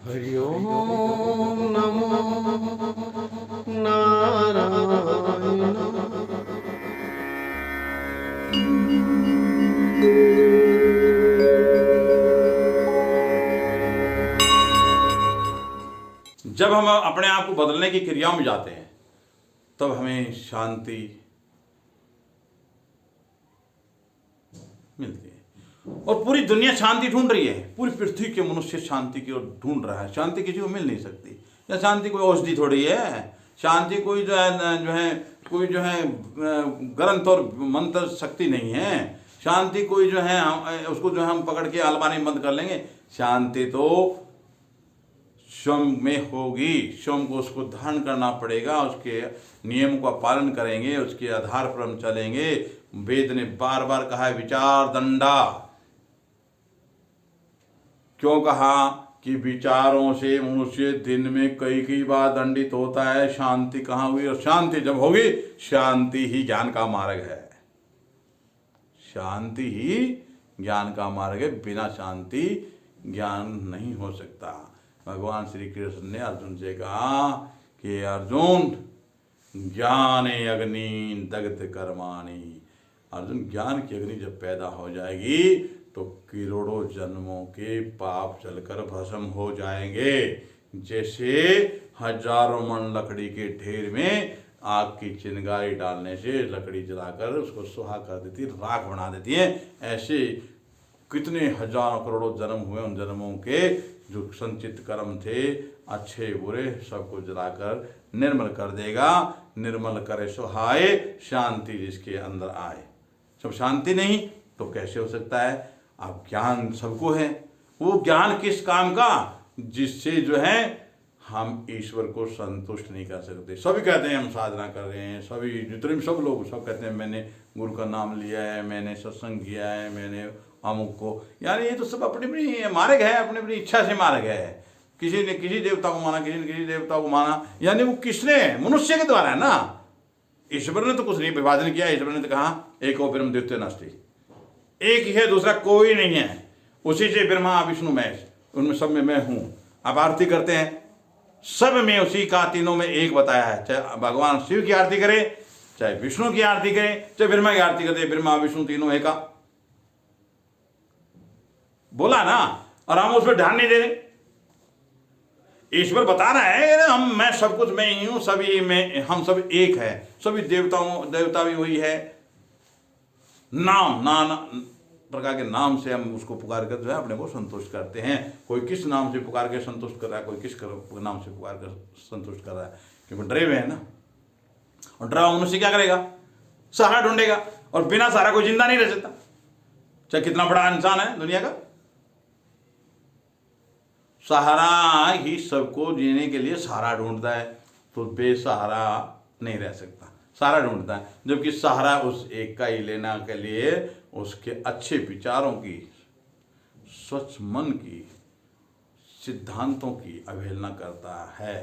हरि ओम नमो नारायण। जब हम अपने आप को बदलने की क्रियाओं में जाते हैं तब हमें शांति मिलती है। और पूरी दुनिया शांति ढूंढ रही है, पूरी पृथ्वी के मनुष्य शांति की ओर ढूंढ रहा है। शांति किसी को मिल नहीं सकती। या शांति कोई औषधि थोड़ी है। शांति कोई कोई ग्रंथ और मंत्र शक्ति नहीं है। शांति कोई उसको हम पकड़ के अलमारी में बंद कर लेंगे। शांति तो स्वयं में होगी। स्वयं को उसको धारण करना पड़ेगा। उसके नियम का पालन करेंगे, उसके आधार पर हम चलेंगे। वेद ने बार बार कहा है विचार दंडा। क्यों कहा कि विचारों से मनुष्य दिन में कई कई बार दंडित होता है। शांति कहाँ हुई? और शांति जब होगी, शांति ही ज्ञान का मार्ग है। शांति ही ज्ञान का मार्ग है। बिना शांति ज्ञान नहीं हो सकता। भगवान श्री कृष्ण ने अर्जुन से कहा कि अर्जुन ज्ञाने अग्नि दग्ध कर्माणि। अर्जुन, ज्ञान की अग्नि जब पैदा हो जाएगी तो करोड़ों जन्मों के पाप जलकर भस्म हो जाएंगे। जैसे हजारों मन लकड़ी के ढेर में आग की चिंगारी डालने से लकड़ी जलाकर उसको सुहा कर देती, राख बना देती है। ऐसे कितने हजारों करोड़ों जन्म हुए, उन जन्मों के जो संचित कर्म थे, अच्छे बुरे, सबको जलाकर निर्मल कर देगा। निर्मल करे सुहाए, शांति जिसके अंदर आए। जब शांति नहीं तो कैसे हो सकता है? अब ज्ञान सबको है। वो ज्ञान किस काम का? जिससे हम ईश्वर को संतुष्ट नहीं कर सकते। सभी कहते हैं हम साधना कर रहे हैं, सभी जितने भी सब लोग सब कहते हैं मैंने गुरु का नाम लिया है, मैंने सत्संग किया है, मैंने अमुक को। यार ये तो सब अपनी अपनी मार्ग है, अपनी अपनी इच्छा से मार्ग है। किसी ने किसी देवता को माना, किसी ने किसी देवता को माना। यानी वो किसने? मनुष्य के द्वारा है ना। ईश्वर ने तो कुछ नहीं विभाजन किया। ईश्वर ने तो कहा एको ब्रह्म द्वितीय नास्ति, एक ही है, दूसरा कोई नहीं है। उसी से ब्रह्मा विष्णु महेश, उनमें सब में मैं हूं। अब आरती करते हैं, सब में उसी का, तीनों में एक बताया है। चाहे भगवान शिव की आरती करे, चाहे विष्णु की आरती करे, चाहे ब्रह्मा की आरती करे, ब्रह्मा विष्णु तीनों एक बोला ना। और हम उस पर ध्यान नहीं दे रहे। ईश्वर बता रहा है मैं सब कुछ मैं ही हूं, सभी में हम सब एक है। सभी देवता भी वही है। नाना प्रकार के नाम से हम उसको पुकार कर अपने को संतुष्ट करते हैं। कोई किस नाम से पुकार के संतुष्ट कर रहा है, कोई किस नाम से पुकार कर संतुष्ट कर रहा है। क्योंकि डरे हुए है ना। और डरा मनुष्य क्या करेगा? सहारा ढूंढेगा। और बिना सहारा कोई जिंदा नहीं रह सकता, चाहे कितना बड़ा इंसान है दुनिया का। सहारा ही सबको जीने के लिए सहारा ढूंढता है, तो बेसहारा नहीं रह सकता। सहारा ढूंढता है, जबकि सहारा उस एक का ही लेना के लिए उसके अच्छे विचारों की, स्वच्छ मन की, सिद्धांतों की अवहेलना करता है।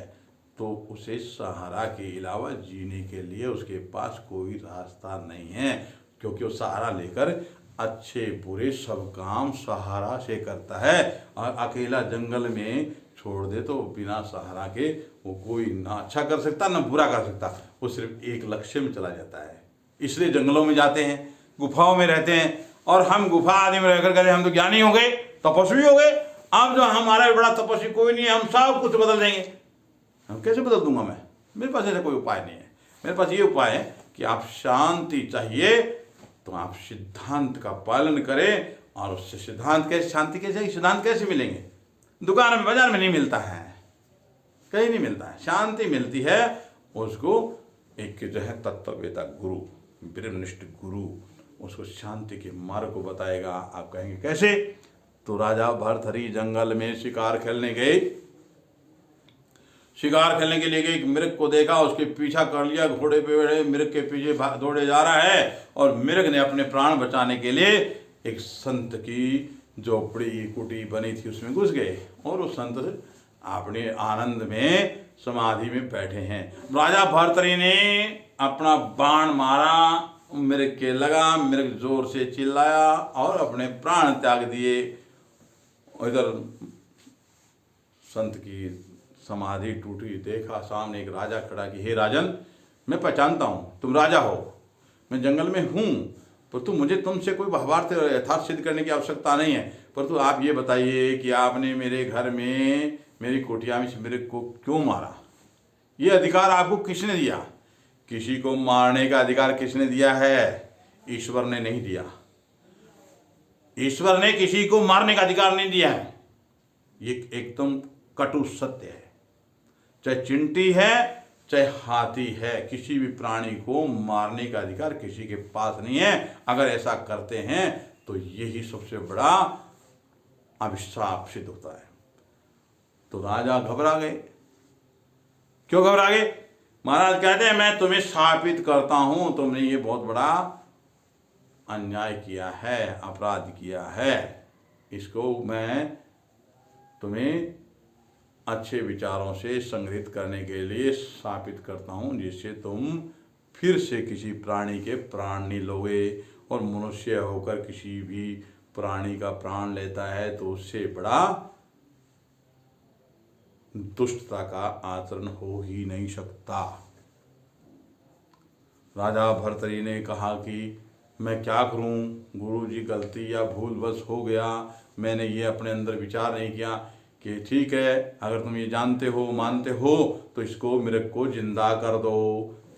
तो उसे सहारा के अलावा जीने के लिए उसके पास कोई रास्ता नहीं है। क्योंकि वो सहारा लेकर अच्छे बुरे सब काम सहारा से करता है। और अकेला जंगल में छोड़ दे तो बिना सहारा के वो कोई ना अच्छा कर सकता ना बुरा कर सकता। वो सिर्फ एक लक्ष्य में चला जाता है। इसलिए जंगलों में जाते हैं, गुफाओं में रहते हैं। और हम गुफा आदि में रहकर कहते हम तो ज्ञानी हो गए, तपस्वी हो गए। अब जो हमारा बड़ा तपस्वी कोई नहीं है, हम सब कुछ बदल देंगे। हम कैसे बदल दूंगा मैं? मेरे पास ऐसा कोई उपाय नहीं है। मेरे पास ये उपाय है कि आप शांति चाहिए तो आप सिद्धांत का पालन करें। और उससे सिद्धांत कैसे, शांति कैसे, सिद्धांत कैसे मिलेंगे? दुकान में, बाजार में नहीं मिलता है, कहीं नहीं मिलता है। शांति मिलती है उसको एक तत्ववेता गुरु, ब्रह्मनिष्ठ गुरु उसको शांति के मार्ग को बताएगा। आप कहेंगे कैसे? तो राजा भरथरी जंगल में शिकार खेलने गए। शिकार खेलने के लिए गए, एक मृग को देखा, उसके पीछा कर लिया। घोड़े पे बैठे मृग के पीछे दौड़े जा रहा है। और मृग ने अपने प्राण बचाने के लिए एक संत की झोपड़ी कुटी बनी थी उसमें घुस गए। और उस संत अपने आनंद में समाधि में बैठे हैं। राजा भरथरी ने अपना बाण मारा, मृग के लगा। मृग जोर से चिल्लाया और अपने प्राण त्याग दिए। इधर संत की समाधि टूटी, देखा सामने एक राजा खड़ा कि हे राजन, मैं पहचानता हूँ तुम राजा हो, मैं जंगल में हूँ, परंतु मुझे तुमसे कोई भावार्थ यथार्थ सिद्ध करने की आवश्यकता नहीं है, परंतु आप ये बताइए कि आपने मेरे घर में मेरी कुटिया में मेरे को क्यों मारा? ये अधिकार आपको किसने दिया? किसी को मारने का अधिकार किसने दिया है? ईश्वर ने नहीं दिया। ईश्वर ने किसी को मारने का अधिकार नहीं दिया है। ये एकदम कटु सत्य है। चाहे चिंटी है चाहे हाथी है, किसी भी प्राणी को मारने का अधिकार किसी के पास नहीं है। अगर ऐसा करते हैं तो यही सबसे बड़ा अभिशाप सिद्ध होता है। तो राजा घबरा गए। क्यों घबरा गए? महाराज कहते हैं मैं तुम्हें शापित करता हूं, तुमने ये बहुत बड़ा अन्याय किया है, अपराध किया है, इसको मैं तुम्हें अच्छे विचारों से संग्रहित करने के लिए शापित करता हूं, जिससे तुम फिर से किसी प्राणी के प्राण नहीं लोगे। और मनुष्य होकर किसी भी प्राणी का प्राण लेता है तो उससे बड़ा दुष्टता का आचरण हो ही नहीं सकता। राजा भर्तरी ने कहा कि मैं क्या करूं गुरुजी, गलती या भूलवश हो गया, मैंने ये अपने अंदर विचार नहीं किया कि ठीक है, अगर तुम ये जानते हो मानते हो तो इसको मेरे को जिंदा कर दो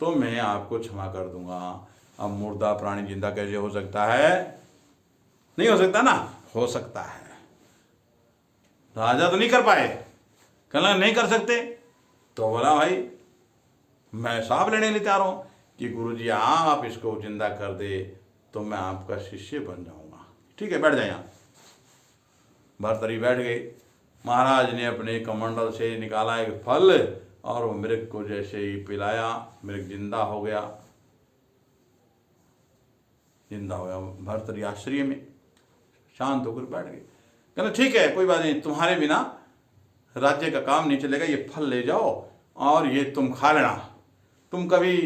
तो मैं आपको क्षमा कर दूंगा। अब मुर्दा प्राणी जिंदा कैसे हो सकता है? नहीं हो सकता ना? हो सकता है। राजा तो नहीं कर पाए, कहना नहीं कर सकते, तो बोला भाई मैं साहब लेने लिए तैयार हूँ कि गुरुजी आप इसको जिंदा कर दे तो मैं आपका शिष्य बन जाऊंगा। ठीक है, बैठ जाए यहाँ। भर्तरी बैठ गए। महाराज ने अपने कमंडल से निकाला एक फल और वो मृग को जैसे ही पिलाया, मृग जिंदा हो गया। जिंदा हो गया। भर्तरी आश्चर्य में शांत होकर बैठ गए। कहना ठीक है, कोई बात नहीं, तुम्हारे बिना राज्य का काम नहीं चलेगा, ये फल ले जाओ और ये तुम खा लेना, तुम कभी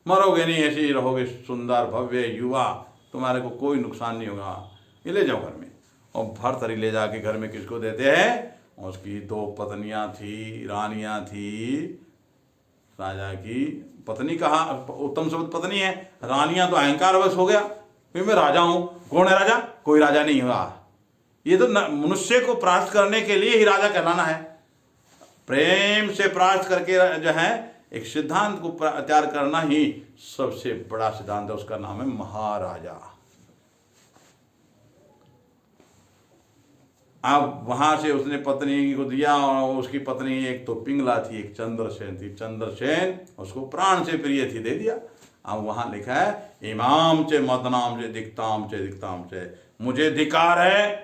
मरोगे नहीं, ऐसे ही रहोगे सुंदर भव्य युवा, तुम्हारे को कोई नुकसान नहीं होगा, ये ले जाओ घर में। और भर्तरी ले जाके घर में किसको देते हैं? उसकी 2 पत्नियां थी, रानियां थी। राजा की पत्नी कहा, उत्तम शब्द पत्नी है, रानियां तो अहंकारवश हो गया, फिर मैं राजा हूं। कौन है राजा? कोई राजा नहीं हुआ। ये तो मनुष्य को प्राप्त करने के लिए ही राजा कहलाना है। प्रेम से प्राप्त करके जो है एक सिद्धांत को तैयार करना ही सबसे बड़ा सिद्धांत है, उसका नाम है महाराजा। अब वहां से उसने पत्नी को दिया और उसकी पत्नी एक तो पिंगला थी, एक चंद्रसेन थी। चंद्रसेन उसको प्राण से प्रिय थी, दे दिया। अब वहां लिखा है इमाम चे मदनाम चे दिक्ताम चे दिक्ताम चे, मुझे धिकार है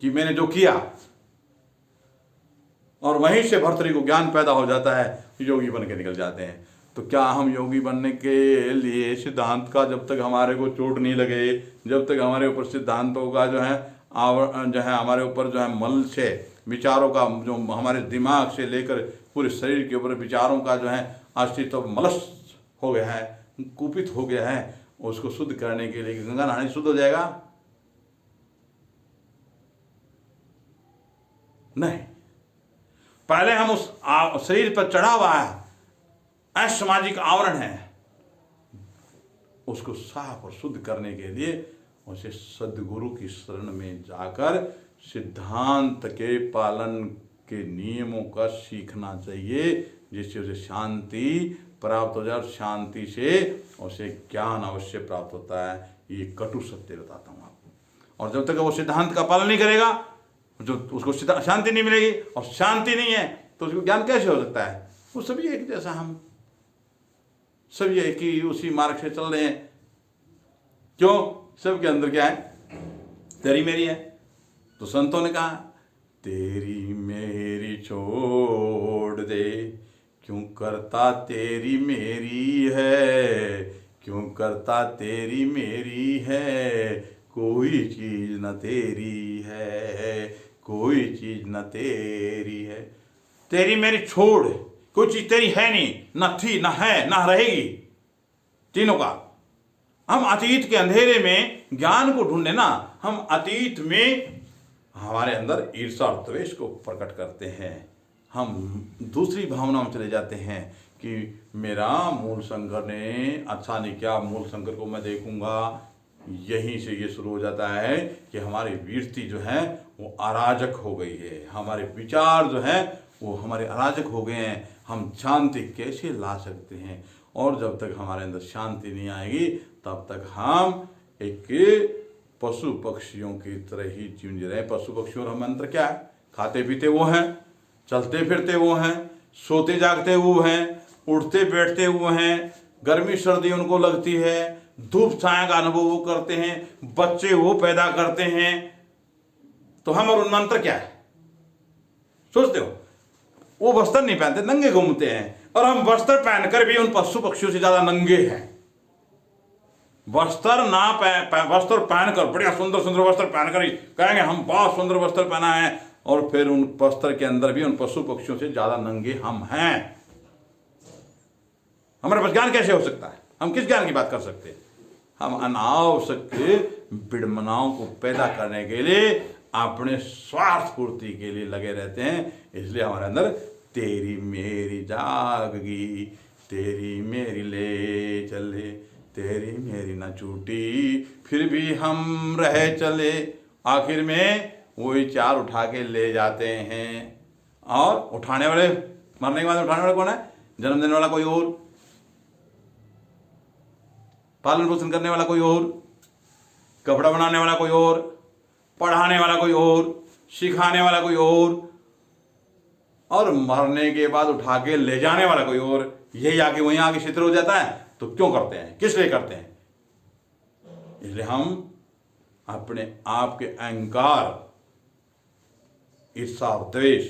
कि मैंने जो किया। और वहीं से भर्तरी को ज्ञान पैदा हो जाता है, योगी बन के निकल जाते हैं। तो क्या हम योगी बनने के लिए सिद्धांत का जब तक हमारे को चोट नहीं लगे, जब तक हमारे ऊपर सिद्धांतों का जो है हमारे ऊपर जो है मल से विचारों का जो हमारे दिमाग से लेकर पूरे शरीर के ऊपर विचारों का जो है अस्तित्व मलस हो गया है, कुपित हो गया है, उसको शुद्ध करने के लिए गंगा नहाने शुद्ध हो जाएगा? नहीं। पहले हम उस शरीर पर चढ़ा हुआ है असामाजिक आवरण है, उसको साफ और शुद्ध करने के लिए उसे सद्गुरु की शरण में जाकर सिद्धांत के पालन के नियमों का सीखना चाहिए, जिससे उसे शांति प्राप्त हो जाए। और शांति से उसे ज्ञान अवश्य प्राप्त होता है। ये कटु सत्य बताता हूँ आपको। और जब तक वो सिद्धांत का पालन नहीं करेगा, जो उसको शांति नहीं मिलेगी, और शांति नहीं है तो उसको ज्ञान कैसे हो सकता है? वो सभी एक जैसा, हम सभी एक ही उसी मार्ग से चल रहे हैं। क्यों? सबके अंदर क्या है? तेरी मेरी है। तो संतों ने कहा तेरी मेरी छोड़ दे, क्यों करता तेरी मेरी है, क्यों करता तेरी मेरी है, कोई चीज न तेरी है, कोई चीज न तेरी है। तेरी मेरी छोड़, कोई चीज तेरी है नहीं, न थी, न है, न रहेगी, तीनों का। हम अतीत के अंधेरे में ज्ञान को ढूंढे ना, हम अतीत में हमारे अंदर ईर्षा और द्वेष को प्रकट करते हैं। हम दूसरी भावना में चले जाते हैं कि मेरा मूल शंकर ने अच्छा नहीं किया, मूल शंकर को मैं देखूंगा। यहीं से ये शुरू हो जाता है कि हमारी वृत्ति जो है वो अराजक हो गई है, हमारे विचार जो है वो हमारे अराजक हो गए हैं। हम शांति कैसे ला सकते हैं? और जब तक हमारे अंदर शांति नहीं आएगी तब तक हम एक पशु पक्षियों की तरह ही जीवन जी रहे हैं। पशु पक्षियों और हम अंतर क्या है? खाते पीते वो हैं, चलते फिरते वो हैं, सोते जागते वो हैं, उठते बैठते वो हैं, गर्मी सर्दी उनको लगती है, धूप छाया का अनुभव वो करते हैं, बच्चे वो पैदा करते हैं। तो हम और उनमें अंतर क्या है? सोचते हो? वो वस्त्र नहीं पहनते, नंगे घूमते हैं, और हम वस्त्र पहनकर भी उन पशु पक्षियों से ज्यादा नंगे हैं। वस्त्र पहनकर, बढ़िया सुंदर सुंदर वस्त्र पहनकर ही कहेंगे हम बहुत सुंदर वस्त्र पहना है, और फिर उन वस्त्र के अंदर भी उन पशु पक्षियों से ज्यादा नंगे हम हैं। हमारे पास ज्ञान कैसे हो सकता है? हम किस ज्ञान की बात कर सकते हैं? हम अनावश्यक विडंबनाओं को पैदा करने के लिए, अपने स्वार्थ पूर्ति के लिए लगे रहते हैं। इसलिए हमारे अंदर तेरी मेरी जागगी, तेरी मेरी ले चले, तेरी मेरी न छूटी, फिर भी हम रहे चले। आखिर में वही चार उठा के ले जाते हैं। और उठाने वाले, मरने के बाद उठाने वाला कौन है? जन्म देने वाला कोई और, पालन पोषण करने वाला कोई और, कपड़ा बनाने वाला कोई और, पढ़ाने वाला कोई और, सिखाने वाला कोई और मरने के बाद उठा के ले जाने वाला कोई और। यही आके वहीं आके छित्र हो जाता है। तो क्यों करते हैं? किस लिए करते हैं? इसलिए हम अपने आप के अहंकार, ईर्षा और द्वेष,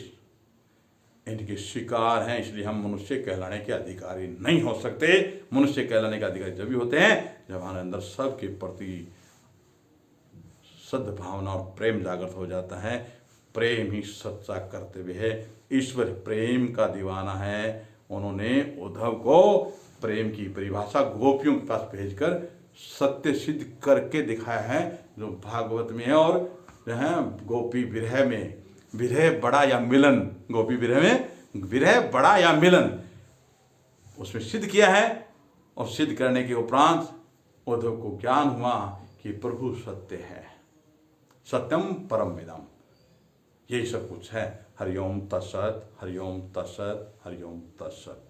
इनके शिकार हैं। इसलिए हम मनुष्य कहलाने के अधिकारी नहीं हो सकते। मनुष्य कहलाने के अधिकारी जब भी होते हैं जब हमारे अंदर सबके प्रति सद्भावना और प्रेम जागृत हो जाता है। प्रेम ही सच्चा कर्तव्य है। ईश्वर प्रेम का दीवाना है। उन्होंने उद्धव को प्रेम की परिभाषा गोपियों के पास भेजकर सत्य सिद्ध करके दिखाया है, जो भागवत में है। और जो है गोपी विरह में, विरह बड़ा या मिलन, गोपी विरह में विरह बड़ा या मिलन, उसमें सिद्ध किया है। और सिद्ध करने के उपरांत उद्धव को ज्ञान हुआ कि प्रभु सत्य है, सत्यम परम इदम। यही सब कुछ है। हरिओम तत्सत, हरिओम तत्सत, हरिओम तत्सत।